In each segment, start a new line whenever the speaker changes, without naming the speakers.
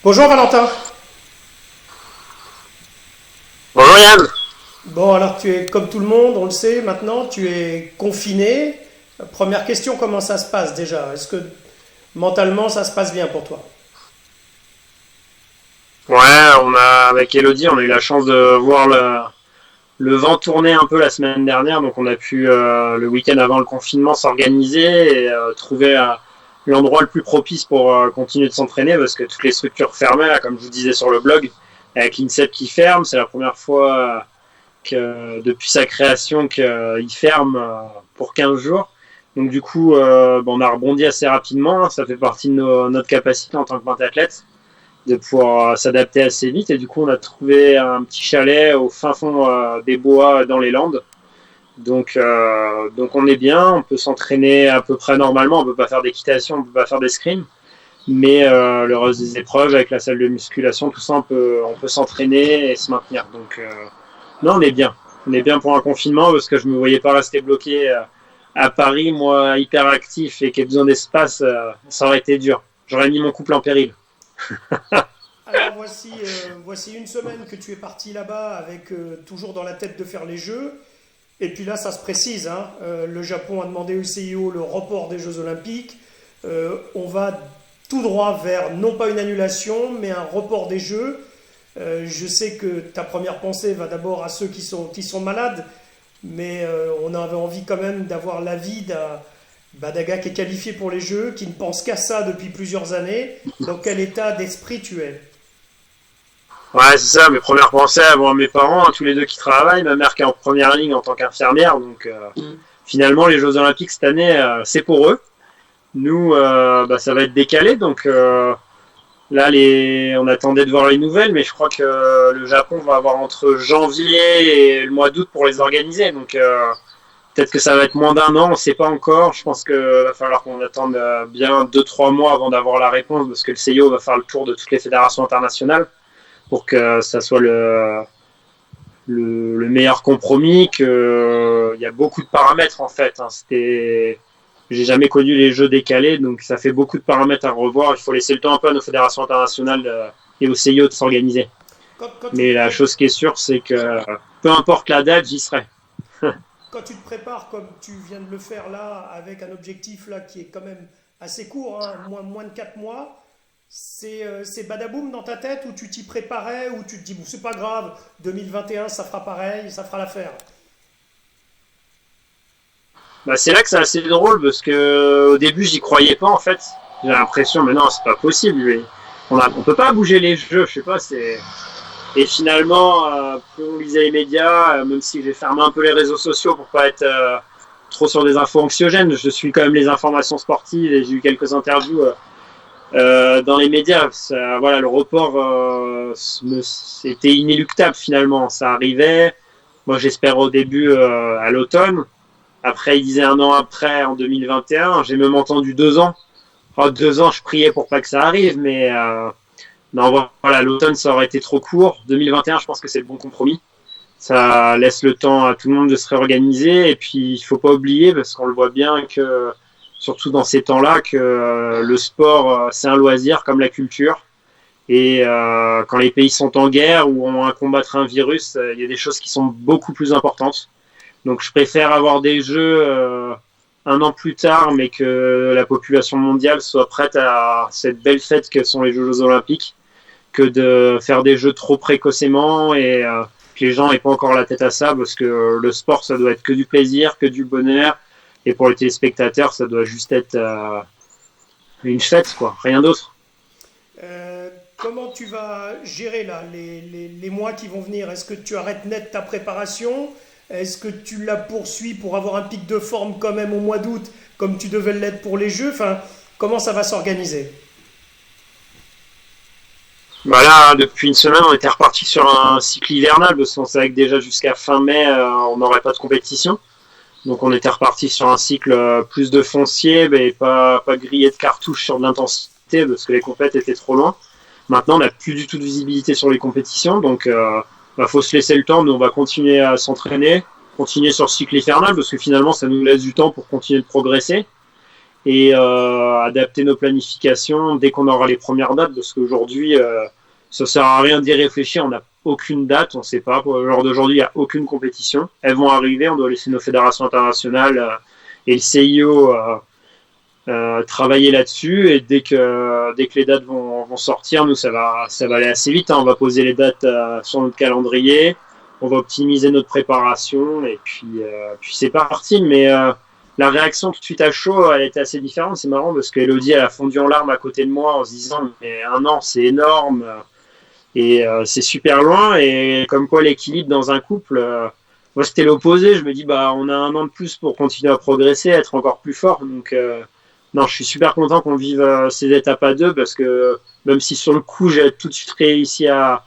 Bonjour Valentin.
Bonjour Yann.
Bon, alors tu es comme tout le monde, on le sait maintenant, tu es confiné. Première question, comment ça se passe déjà? Est-ce que mentalement ça se passe bien pour toi?
Ouais, avec Elodie, on a eu la chance de voir le vent tourner un peu la semaine dernière, donc on a pu le week-end avant le confinement s'organiser et trouver l'endroit le plus propice pour continuer de s'entraîner parce que toutes les structures fermaient, là, comme je vous disais sur le blog, avec l'INSEP qui ferme, c'est la première fois que depuis sa création qu'il ferme pour 15 jours. Donc du coup, on a rebondi assez rapidement, ça fait partie de notre capacité en tant que pentathlète de pouvoir s'adapter assez vite. Et du coup, on a trouvé un petit chalet au fin fond des bois dans les Landes. Donc on est bien, on peut s'entraîner à peu près normalement, on peut pas faire d'équitation, on peut pas faire d'escrime. Mais le reste des épreuves, avec la salle de musculation, tout ça, on peut s'entraîner et se maintenir. Donc non, on est bien. On est bien pour un confinement parce que je me voyais pas rester bloqué à Paris, moi hyper actif et qui ai besoin d'espace, ça aurait été dur. J'aurais mis mon couple en péril.
Alors voici une semaine que tu es parti là-bas avec toujours dans la tête de faire les Jeux. Et puis là, ça se précise, hein, le Japon a demandé au CIO le report des Jeux Olympiques. On va tout droit vers non pas une annulation, mais un report des Jeux. Je sais que ta première pensée va d'abord à ceux qui sont malades, mais on avait envie quand même d'avoir l'avis d'un gars qui est qualifié pour les Jeux, qui ne pense qu'à ça depuis plusieurs années. Dans quel état d'esprit tu es?
Ouais, c'est ça, mes premières pensées avant mes parents, hein, tous les deux qui travaillent, ma mère qui est en première ligne en tant qu'infirmière. Donc finalement, les Jeux Olympiques cette année, c'est pour eux. Nous, ça va être décalé. Donc là, on attendait de voir les nouvelles, mais je crois que le Japon va avoir entre janvier et le mois d'août pour les organiser. Donc peut-être que ça va être moins d'un an, on ne sait pas encore. Je pense qu'il va falloir qu'on attende bien 2-3 mois avant d'avoir la réponse, parce que le CIO va faire le tour de toutes les fédérations internationales pour que ça soit le meilleur compromis. Il y a beaucoup de paramètres en fait. Hein. J'ai jamais connu les jeux décalés, donc ça fait beaucoup de paramètres à revoir. Il faut laisser le temps un peu à nos fédérations internationales et au CIO de s'organiser.
Quand tu
Mais
te
la
pré-
chose qui est sûre, c'est que peu importe la date, j'y serai.
Quand tu te prépares comme tu viens de le faire là, avec un objectif là qui est quand même assez court, hein, moins de 4 mois, c'est badaboum dans ta tête où tu t'y préparais, où tu te dis, bon, c'est pas grave, 2021 ça fera pareil, ça fera l'affaire.
C'est là que c'est assez drôle parce que au début, j'y croyais pas en fait. J'ai l'impression, mais non, c'est pas possible. On peut pas bouger les jeux, je sais pas. Et finalement, plus on lisait les médias, même si j'ai fermé un peu les réseaux sociaux pour pas être trop sur des infos anxiogènes, je suis quand même les informations sportives et j'ai eu quelques interviews dans les médias. Voilà, le report, c'était inéluctable finalement. Ça arrivait. Moi, j'espère au début à l'automne. Après, il disait un an après, en 2021. J'ai même entendu 2 ans. Oh, 2 ans, je priais pour pas que ça arrive, mais non, voilà, l'automne, ça aurait été trop court. 2021, je pense que c'est le bon compromis. Ça laisse le temps à tout le monde de se réorganiser. Et puis, il faut pas oublier, parce qu'on le voit bien que, surtout dans ces temps-là, que le sport, c'est un loisir comme la culture. Et quand les pays sont en guerre ou ont à combattre un virus, il y a des choses qui sont beaucoup plus importantes. Donc, je préfère avoir des jeux un an plus tard, mais que la population mondiale soit prête à cette belle fête que sont les Jeux Olympiques, que de faire des jeux trop précocement et que les gens n'aient pas encore la tête à ça, parce que le sport, ça doit être que du plaisir, que du bonheur, et pour les téléspectateurs, ça doit juste être une fête, quoi, rien d'autre.
Comment tu vas gérer là les mois qui vont venir? Est-ce que tu arrêtes net ta préparation? Est-ce que tu la poursuis pour avoir un pic de forme quand même au mois d'août, comme tu devais l'être pour les Jeux? Enfin, comment ça va s'organiser?
Là, depuis une semaine, on était reparti sur un cycle hivernal, parce qu'on savait que déjà jusqu'à fin mai, on n'aurait pas de compétition. Donc on était reparti sur un cycle plus de foncier, mais pas grillé de cartouches sur de l'intensité, parce que les compètes étaient trop loin. Maintenant, on n'a plus du tout de visibilité sur les compétitions, donc faut se laisser le temps. Nous, on va continuer à s'entraîner, continuer sur le cycle hivernal, parce que finalement, ça nous laisse du temps pour continuer de progresser. et adapter nos planifications dès qu'on aura les premières dates, parce qu'aujourd'hui, ça sert à rien d'y réfléchir, on n'a aucune date, on sait pas. Pour le genre d'aujourd'hui, il n'y a aucune compétition. Elles vont arriver, on doit laisser nos fédérations internationales et le CIO travailler là-dessus, et dès que les dates vont sortir, nous ça va aller assez vite, hein. On va poser les dates sur notre calendrier, on va optimiser notre préparation, et puis c'est parti. Mais la réaction tout de suite à chaud, elle était assez différente. C'est marrant parce qu'Elodie, elle a fondu en larmes à côté de moi en se disant mais un an c'est énorme, et c'est super loin, et comme quoi l'équilibre dans un couple, moi c'était l'opposé. Je me dis bah on a un an de plus pour continuer à progresser, être encore plus fort. Donc non, je suis super content qu'on vive ces étapes à deux, parce que même si sur le coup j'ai tout de suite réussi à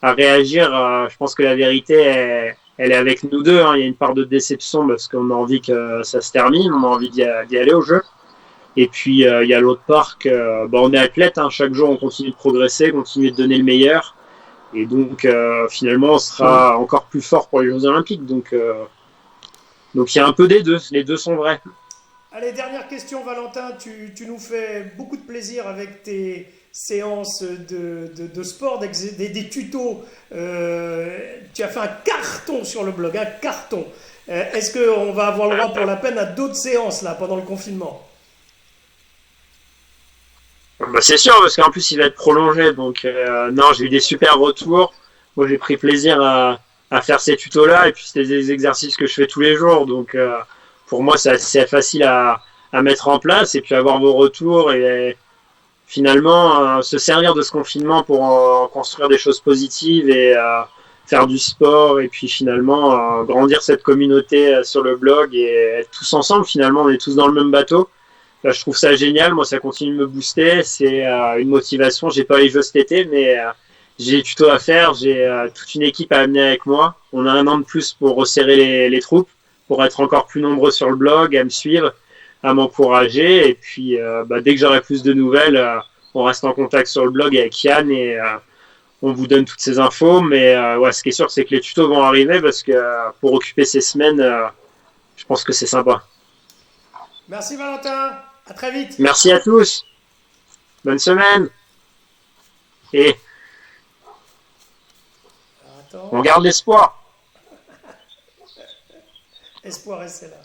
réagir, je pense que la vérité elle est avec nous deux, hein. Il y a une part de déception parce qu'on a envie que ça se termine, on a envie d'y aller au jeu. Et puis il y a l'autre part que on est athlète, hein. Chaque jour on continue de progresser, continue de donner le meilleur, et donc finalement on sera encore plus fort pour les Jeux Olympiques. Donc il y a un peu des deux, les deux sont vrais.
Allez, dernière question, Valentin. Tu nous fais beaucoup de plaisir avec tes séances de sport, des tutos. Tu as fait un carton sur le blog, un carton. Est-ce qu'on va avoir le droit pour la peine à d'autres séances là pendant le confinement?
Bah, c'est sûr, parce qu'en plus il va être prolongé. Donc non, j'ai eu des super retours. Moi j'ai pris plaisir à faire ces tutos là, et puis c'est des exercices que je fais tous les jours. Donc pour moi c'est assez facile à mettre en place, et puis avoir vos retours, et finalement se servir de ce confinement pour construire des choses positives, et faire du sport, et puis finalement grandir cette communauté sur le blog, et être tous ensemble. Finalement on est tous dans le même bateau. Je trouve ça génial, moi ça continue de me booster, c'est une motivation. J'ai pas les jeux cet été, mais j'ai des tutos à faire, j'ai toute une équipe à amener avec moi. On a un an de plus pour resserrer les troupes, pour être encore plus nombreux sur le blog, à me suivre, à m'encourager, et puis dès que j'aurai plus de nouvelles, on reste en contact sur le blog avec Yann, et on vous donne toutes ces infos. Mais ouais, ce qui est sûr, c'est que les tutos vont arriver, parce que pour occuper ces semaines, je pense que c'est sympa.
Merci Valentin, à très vite.
Merci à tous, bonne semaine, et
Attends,
on garde l'espoir.
espoir, c'est là.